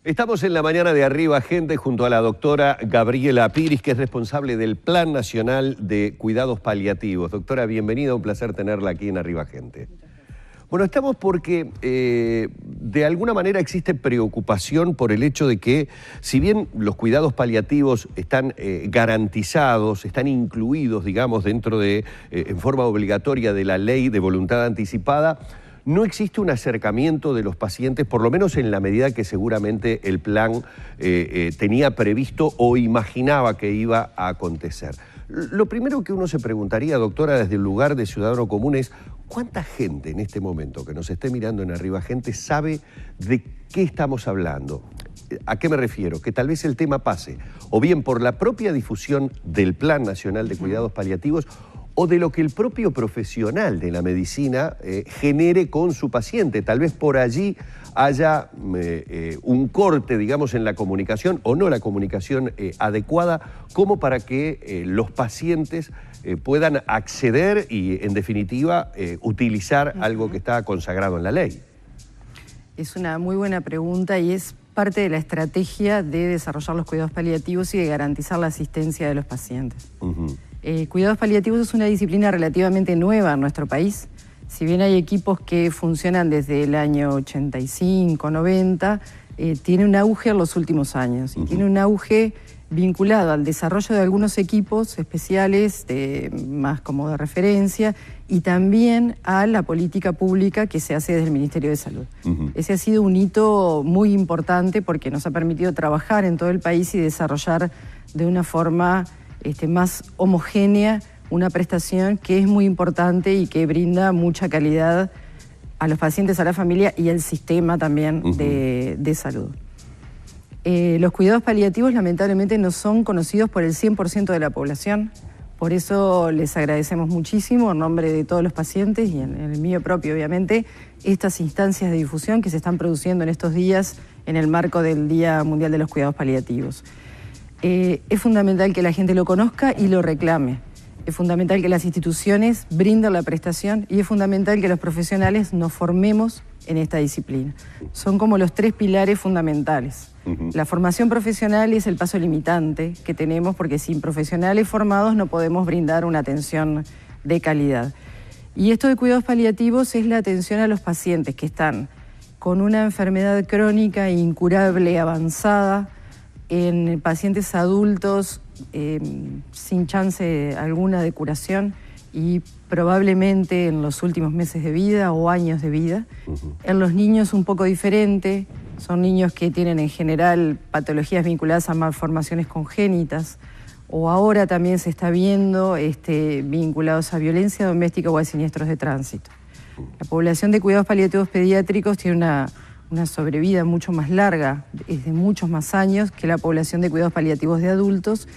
Estamos en la mañana de Arriba Gente junto a la doctora Gabriela Piris, que es responsable del Plan Nacional de Cuidados Paliativos. Doctora, bienvenida, un placer tenerla aquí en Arriba Gente. Bueno, estamos porque de alguna manera existe preocupación por el hecho de que, si bien los cuidados paliativos están garantizados, están incluidos, digamos, dentro de, en forma obligatoria de la ley de voluntad anticipada, no existe un acercamiento de los pacientes, por lo menos en la medida que seguramente el plan tenía previsto o imaginaba que iba a acontecer. Lo primero que uno se preguntaría, doctora, desde el lugar de ciudadano común es ¿cuánta gente en este momento que nos esté mirando en Arriba Gente sabe de qué estamos hablando? ¿A qué me refiero? Que tal vez el tema pase o bien por la propia difusión del Plan Nacional de Cuidados Paliativos o de lo que el propio profesional de la medicina genere con su paciente. Tal vez por allí haya un corte, digamos, en la comunicación o no la comunicación adecuada como para que los pacientes puedan acceder y, en definitiva, utilizar algo que está consagrado en la ley. Es una muy buena pregunta y es parte de la estrategia de desarrollar los cuidados paliativos y de garantizar la asistencia de los pacientes. Cuidados paliativos es una disciplina relativamente nueva en nuestro país. Si bien hay equipos que funcionan desde el año 85, 90, tiene un auge en los últimos años y tiene un auge vinculado al desarrollo de algunos equipos especiales, más como de referencia, y también a la política pública que se hace desde el Ministerio de Salud. Ese ha sido un hito muy importante porque nos ha permitido trabajar en todo el país y desarrollar de una forma más homogénea una prestación que es muy importante y que brinda mucha calidad a los pacientes, a la familia y al sistema también de salud. Los cuidados paliativos lamentablemente no son conocidos por el 100% de la población, por eso les agradecemos muchísimo en nombre de todos los pacientes y en el mío propio obviamente, estas instancias de difusión que se están produciendo en estos días en el marco del Día Mundial de los Cuidados Paliativos. Es fundamental que la gente lo conozca y lo reclame. Es fundamental que las instituciones brinden la prestación y es fundamental que los profesionales nos formemos en esta disciplina. Son como los tres pilares fundamentales. La formación profesional es el paso limitante que tenemos porque sin profesionales formados no podemos brindar una atención de calidad. Y esto de cuidados paliativos es la atención a los pacientes que están con una enfermedad crónica e incurable avanzada, en pacientes adultos sin chance alguna de curación y probablemente en los últimos meses de vida o años de vida. En los niños un poco diferente, son niños que tienen en general patologías vinculadas a malformaciones congénitas o ahora también se está viendo vinculados a violencia doméstica o a siniestros de tránsito. La población de cuidados paliativos pediátricos tiene una sobrevida mucho más larga, es de muchos más años que la población de cuidados paliativos de adultos,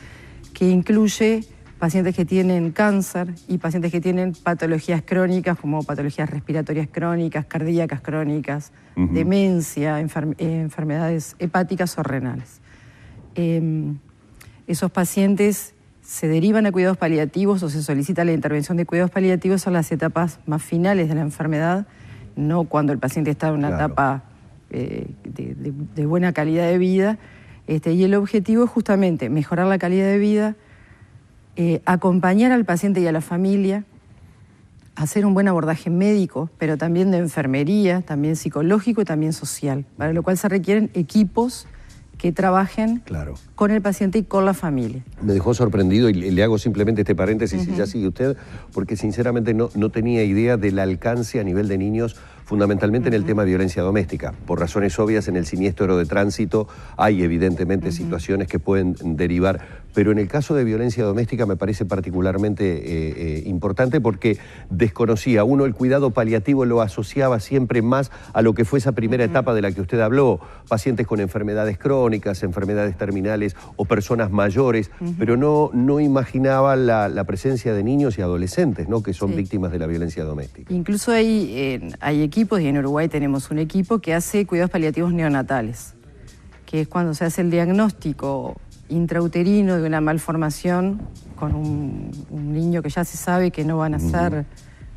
que incluye pacientes que tienen cáncer y pacientes que tienen patologías crónicas como patologías respiratorias crónicas, cardíacas crónicas, demencia, enfermedades hepáticas o renales. Esos pacientes se derivan a cuidados paliativos o se solicita la intervención de cuidados paliativos en las etapas más finales de la enfermedad, no cuando el paciente está en una etapa de buena calidad de vida, y el objetivo es justamente mejorar la calidad de vida, acompañar al paciente y a la familia, hacer un buen abordaje médico, pero también de enfermería, también psicológico y también social, para lo cual se requieren equipos que trabajen con el paciente y con la familia. Me dejó sorprendido y le hago simplemente este paréntesis y ya sigue usted, porque sinceramente no tenía idea del alcance a nivel de niños, fundamentalmente en el tema de violencia doméstica. Por razones obvias, en el siniestro de tránsito hay evidentemente situaciones que pueden derivar, pero en el caso de violencia doméstica me parece particularmente importante porque desconocía. Uno el cuidado paliativo lo asociaba siempre más a lo que fue esa primera etapa de la que usted habló, pacientes con enfermedades crónicas, enfermedades terminales o personas mayores, pero no imaginaba la presencia de niños y adolescentes, ¿no?, que son víctimas de la violencia doméstica. Incluso hay equipos, y en Uruguay tenemos un equipo que hace cuidados paliativos neonatales, que es cuando se hace el diagnóstico intrauterino de una malformación con un niño que ya se sabe que no va a nacer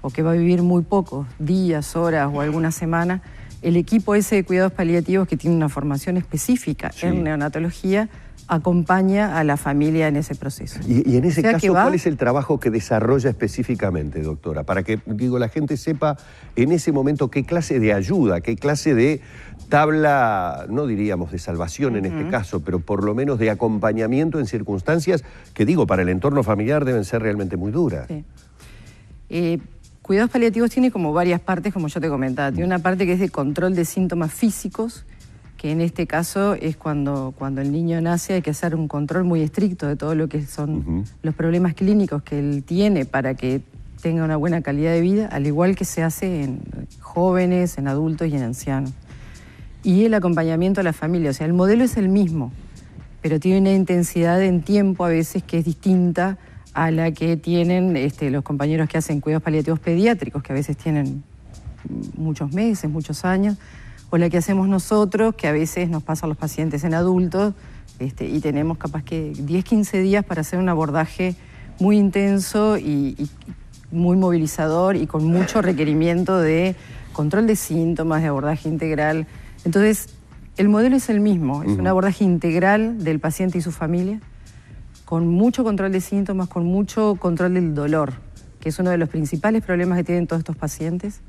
o que va a vivir muy pocos días, horas o algunas semanas, el equipo ese de cuidados paliativos, que tiene una formación específica en neonatología, acompaña a la familia en ese proceso. Y en ese caso, ¿cuál es el trabajo que desarrolla específicamente, doctora? Para que, la gente sepa en ese momento qué clase de ayuda, qué clase de tabla, no diríamos de salvación en este caso, pero por lo menos de acompañamiento en circunstancias que, para el entorno familiar deben ser realmente muy duras. Sí. Cuidados paliativos tiene como varias partes, como yo te comentaba. Tiene una parte que es de control de síntomas físicos, que en este caso es cuando el niño nace, hay que hacer un control muy estricto de todo lo que son los problemas clínicos que él tiene para que tenga una buena calidad de vida, al igual que se hace en jóvenes, en adultos y en ancianos. Y el acompañamiento a la familia, o sea, el modelo es el mismo, pero tiene una intensidad en tiempo a veces que es distinta a la que tienen los compañeros que hacen cuidados paliativos pediátricos, que a veces tienen muchos meses, muchos años, o la que hacemos nosotros, que a veces nos pasan los pacientes en adultos, y tenemos capaz que 10, 15 días para hacer un abordaje muy intenso y muy movilizador y con mucho requerimiento de control de síntomas, de abordaje integral. Entonces, el modelo es el mismo, es un abordaje integral del paciente y su familia, con mucho control de síntomas, con mucho control del dolor, que es uno de los principales problemas que tienen todos estos pacientes,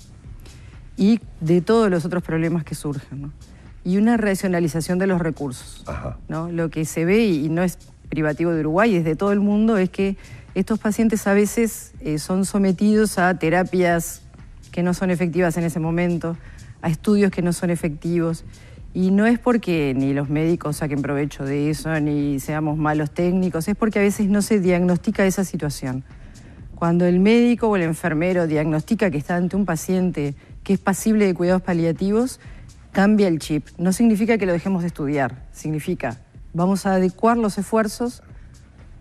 y de todos los otros problemas que surgen, ¿no? Y una racionalización de los recursos, ¿no? Lo que se ve, y no es privativo de Uruguay, es de todo el mundo, es que estos pacientes a veces son sometidos a terapias que no son efectivas en ese momento, a estudios que no son efectivos. Y no es porque ni los médicos saquen provecho de eso, ni seamos malos técnicos, es porque a veces no se diagnostica esa situación. Cuando el médico o el enfermero diagnostica que está ante un paciente que es pasible de cuidados paliativos, cambia el chip. No significa que lo dejemos de estudiar, significa vamos a adecuar los esfuerzos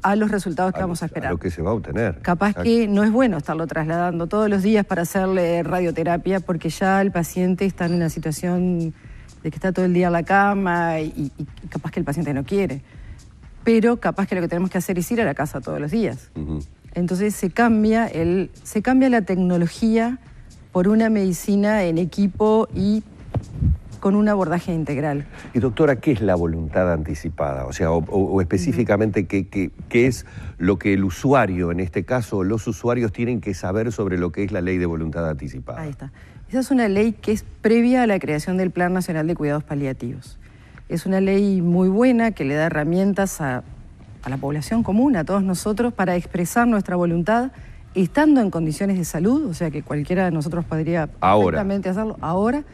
a los resultados que vamos a esperar. A lo que se va a obtener. Capaz que no es bueno estarlo trasladando todos los días para hacerle radioterapia, porque ya el paciente está en una situación de que está todo el día en la cama y capaz que el paciente no quiere. Pero capaz que lo que tenemos que hacer es ir a la casa todos los días. Entonces se cambia la tecnología por una medicina en equipo y con un abordaje integral. Y doctora, ¿qué es la voluntad anticipada? O sea, o específicamente, ¿qué es lo que el usuario, en este caso, los usuarios tienen que saber sobre lo que es la ley de voluntad anticipada? Ahí está. Esa es una ley que es previa a la creación del Plan Nacional de Cuidados Paliativos. Es una ley muy buena que le da herramientas a la población común, a todos nosotros, para expresar nuestra voluntad, estando en condiciones de salud, o sea que cualquiera de nosotros podría perfectamente hacerlo ahora.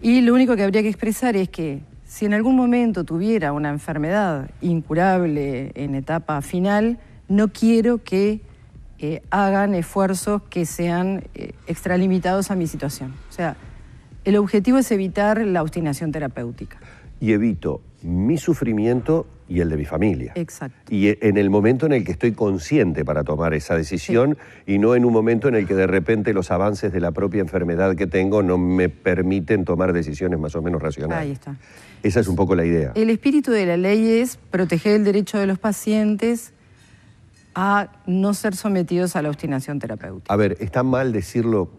Y lo único que habría que expresar es que si en algún momento tuviera una enfermedad incurable en etapa final, no quiero que hagan esfuerzos que sean extralimitados a mi situación. O sea, el objetivo es evitar la obstinación terapéutica. Y evito mi sufrimiento y el de mi familia. Exacto. Y en el momento en el que estoy consciente para tomar esa decisión, y no en un momento en el que de repente los avances de la propia enfermedad que tengo no me permiten tomar decisiones más o menos racionales. Ahí está. Esa es un poco la idea. El espíritu de la ley es proteger el derecho de los pacientes a no ser sometidos a la obstinación terapéutica. A ver, está mal decirlo,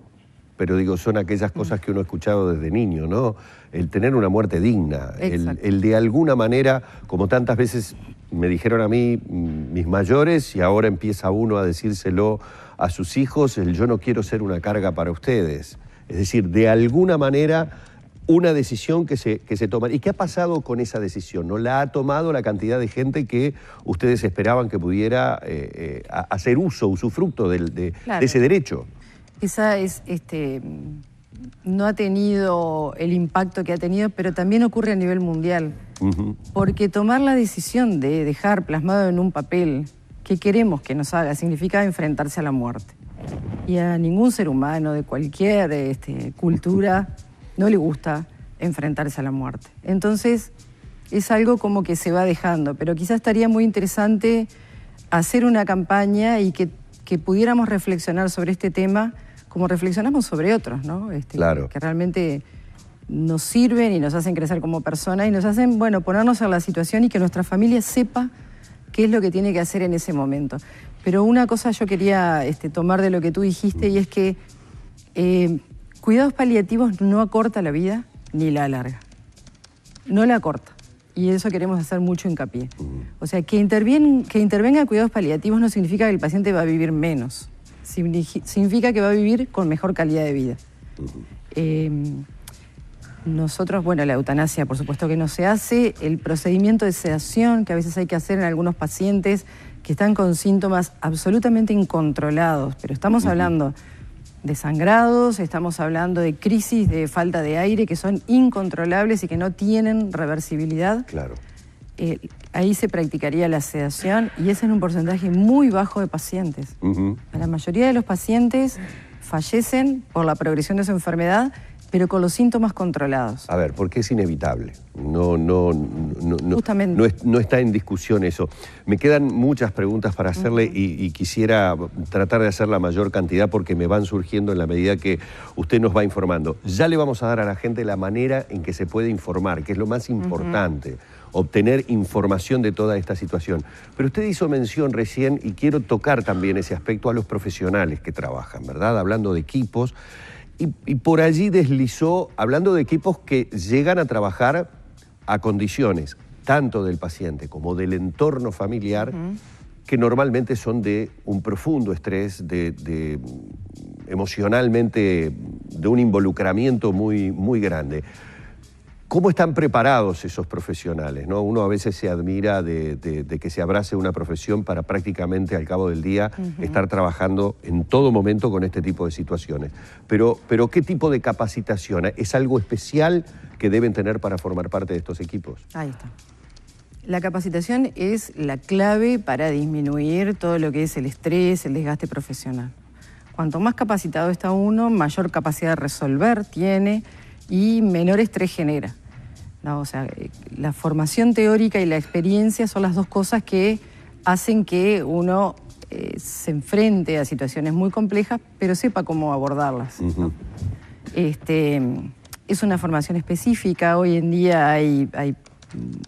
pero digo, son aquellas cosas que uno ha escuchado desde niño, ¿no? El tener una muerte digna, el de alguna manera, como tantas veces me dijeron a mí mis mayores, y ahora empieza uno a decírselo a sus hijos, el yo no quiero ser una carga para ustedes. Es decir, de alguna manera, una decisión que se toma. ¿Y qué ha pasado con esa decisión? ¿No la ha tomado la cantidad de gente que ustedes esperaban que pudiera hacer uso, usufructo de ese derecho? Esa es, no ha tenido el impacto que ha tenido, pero también ocurre a nivel mundial. Porque tomar la decisión de dejar plasmado en un papel qué queremos que nos haga significa enfrentarse a la muerte. Y a ningún ser humano de cualquier cultura no le gusta enfrentarse a la muerte. Entonces, es algo como que se va dejando, pero quizás estaría muy interesante hacer una campaña y que pudiéramos reflexionar sobre este tema como reflexionamos sobre otros, ¿no? Claro. Que realmente nos sirven y nos hacen crecer como personas y nos hacen, bueno, ponernos en la situación y que nuestra familia sepa qué es lo que tiene que hacer en ese momento. Pero una cosa yo quería tomar de lo que tú dijiste, y es que cuidados paliativos no acorta la vida ni la alarga. No la acorta. Y eso queremos hacer mucho hincapié. O sea, que intervenga cuidados paliativos no significa que el paciente va a vivir menos. Significa que va a vivir con mejor calidad de vida. Nosotros, bueno, la eutanasia por supuesto que no se hace. El procedimiento de sedación que a veces hay que hacer en algunos pacientes que están con síntomas absolutamente incontrolados. Pero estamos hablando de sangrados, estamos hablando de crisis de falta de aire que son incontrolables y que no tienen reversibilidad. Claro. Ahí se practicaría la sedación y es en un porcentaje muy bajo de pacientes. La mayoría de los pacientes fallecen por la progresión de su enfermedad, pero con los síntomas controlados. A ver, porque es inevitable. Justamente. No está en discusión eso. Me quedan muchas preguntas para hacerle y quisiera tratar de hacer la mayor cantidad porque me van surgiendo en la medida que usted nos va informando. Ya le vamos a dar a la gente la manera en que se puede informar, que es lo más importante, obtener información de toda esta situación. Pero usted hizo mención recién, y quiero tocar también ese aspecto, a los profesionales que trabajan, ¿verdad? Hablando de equipos. Y por allí deslizó, hablando de equipos que llegan a trabajar a condiciones tanto del paciente como del entorno familiar, que normalmente son de un profundo estrés, emocionalmente, de un involucramiento muy, muy grande. ¿Cómo están preparados esos profesionales, ¿no? Uno a veces se admira de que se abrace una profesión para prácticamente al cabo del día estar trabajando en todo momento con este tipo de situaciones. Pero ¿qué tipo de capacitación? ¿Es algo especial que deben tener para formar parte de estos equipos? Ahí está. La capacitación es la clave para disminuir todo lo que es el estrés, el desgaste profesional. Cuanto más capacitado está uno, mayor capacidad de resolver tiene y menor estrés genera. No, o sea, la formación teórica y la experiencia son las dos cosas que hacen que uno se enfrente a situaciones muy complejas, pero sepa cómo abordarlas, ¿no? Es una formación específica. Hoy en día hay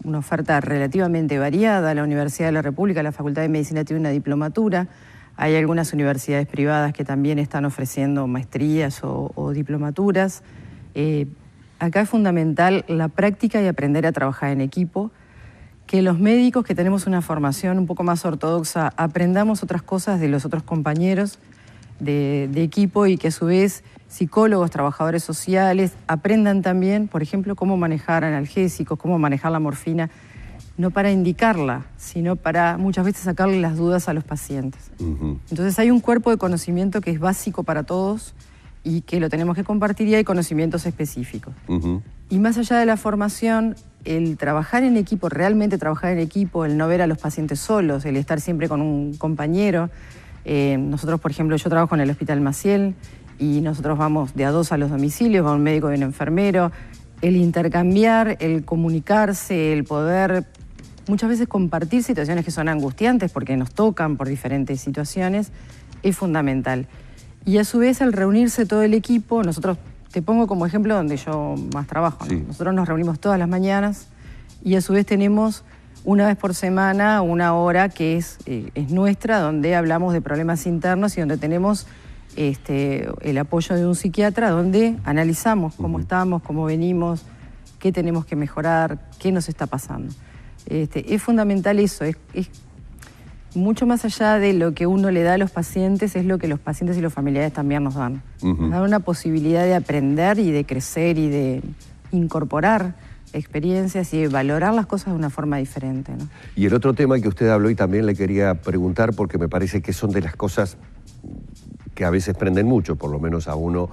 una oferta relativamente variada. La Universidad de la República, la Facultad de Medicina tiene una diplomatura. Hay algunas universidades privadas que también están ofreciendo maestrías o diplomaturas. Acá es fundamental la práctica y aprender a trabajar en equipo, que los médicos que tenemos una formación un poco más ortodoxa aprendamos otras cosas de los otros compañeros de equipo y que a su vez psicólogos, trabajadores sociales aprendan también, por ejemplo, cómo manejar analgésicos, cómo manejar la morfina, no para indicarla, sino para muchas veces sacarle las dudas a los pacientes. Entonces hay un cuerpo de conocimiento que es básico para todos y que lo tenemos que compartir, y hay conocimientos específicos. Y más allá de la formación, el trabajar en equipo, realmente trabajar en equipo, el no ver a los pacientes solos, el estar siempre con un compañero. Nosotros, por ejemplo, yo trabajo en el Hospital Maciel y nosotros vamos de a dos a los domicilios, va un médico y un enfermero. El intercambiar, el comunicarse, el poder muchas veces compartir situaciones que son angustiantes porque nos tocan por diferentes situaciones, es fundamental. Y a su vez, al reunirse todo el equipo, nosotros, te pongo como ejemplo donde yo más trabajo, ¿no? Sí. Nosotros nos reunimos todas las mañanas y a su vez tenemos una vez por semana una hora que es nuestra, donde hablamos de problemas internos y donde tenemos el apoyo de un psiquiatra, donde analizamos cómo estamos, cómo venimos, qué tenemos que mejorar, qué nos está pasando. Es fundamental eso, es mucho más allá de lo que uno le da a los pacientes, es lo que los pacientes y los familiares también nos dan. Nos dan una posibilidad de aprender y de crecer y de incorporar experiencias y de valorar las cosas de una forma diferente, ¿no? Y el otro tema que usted habló y también le quería preguntar, porque me parece que son de las cosas que a veces prenden mucho, por lo menos a uno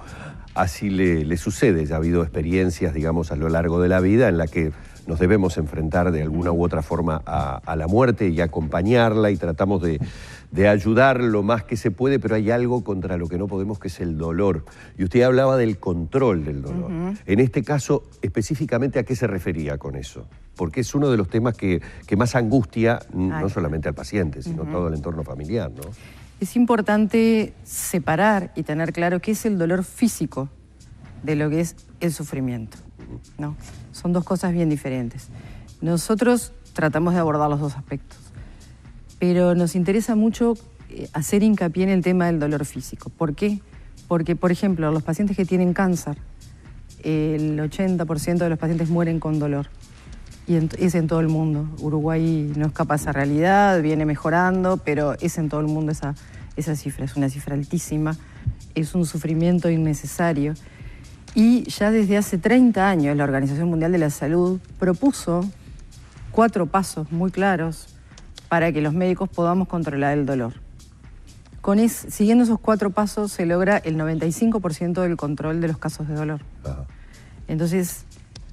así le sucede. Ya ha habido experiencias, digamos, a lo largo de la vida en la que nos debemos enfrentar de alguna u otra forma a la muerte y acompañarla, y tratamos de ayudar lo más que se puede, pero hay algo contra lo que no podemos, que es el dolor. Y usted hablaba del control del dolor. En este caso, específicamente, ¿a qué se refería con eso? Porque es uno de los temas que más angustia, no solamente al paciente, sino todo el entorno familiar, ¿no? Es importante separar y tener claro qué es el dolor físico de lo que es el sufrimiento, ¿no? Son dos cosas bien diferentes. Nosotros tratamos de abordar los dos aspectos, pero nos interesa mucho hacer hincapié en el tema del dolor físico. ¿Por qué? Porque, por ejemplo, los pacientes que tienen cáncer, el 80% de los pacientes mueren con dolor. Y es en todo el mundo. Uruguay no escapa a esa realidad, viene mejorando, pero es en todo el mundo esa cifra. Es una cifra altísima, es un sufrimiento innecesario. Y ya desde hace 30 años la Organización Mundial de la Salud propuso 4 pasos muy claros para que los médicos podamos controlar el dolor. Siguiendo esos 4 pasos se logra el 95% del control de los casos de dolor. Ajá. Entonces,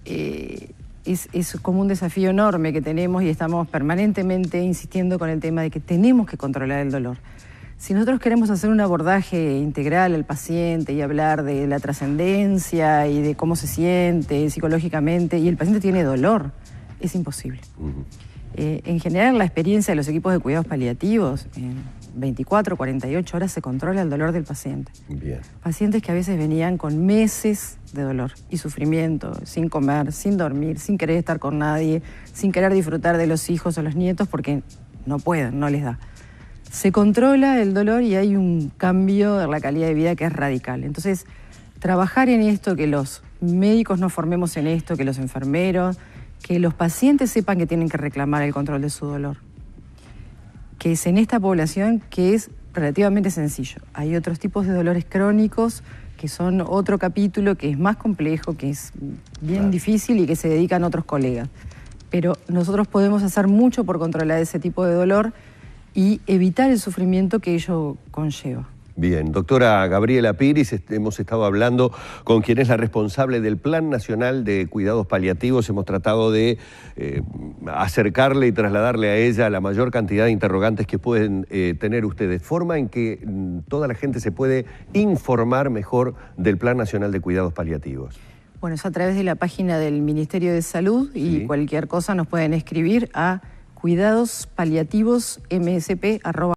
es como un desafío enorme que tenemos y estamos permanentemente insistiendo con el tema de que tenemos que controlar el dolor. Si nosotros queremos hacer un abordaje integral al paciente y hablar de la trascendencia y de cómo se siente psicológicamente, y el paciente tiene dolor, es imposible. En general, la experiencia de los equipos de cuidados paliativos, en 24, 48 horas se controla el dolor del paciente. Bien. Pacientes que a veces venían con meses de dolor y sufrimiento, sin comer, sin dormir, sin querer estar con nadie, sin querer disfrutar de los hijos o los nietos porque no pueden, no les da. Se controla el dolor y hay un cambio en la calidad de vida que es radical. Entonces, trabajar en esto, que los médicos nos formemos en esto, que los enfermeros, que los pacientes sepan que tienen que reclamar el control de su dolor. Que es en esta población que es relativamente sencillo. Hay otros tipos de dolores crónicos que son otro capítulo que es más complejo, que es bien difícil y que se dedican otros colegas. Pero nosotros podemos hacer mucho por controlar ese tipo de dolor y evitar el sufrimiento que ello conlleva. Bien, doctora Gabriela Piris, hemos estado hablando con quien es la responsable del Plan Nacional de Cuidados Paliativos. Hemos tratado de acercarle y trasladarle a ella la mayor cantidad de interrogantes que pueden tener ustedes. Forma en que toda la gente se puede informar mejor del Plan Nacional de Cuidados Paliativos. Bueno, es a través de la página del Ministerio de Salud y cualquier cosa nos pueden escribir a cuidadospaliativosmsp@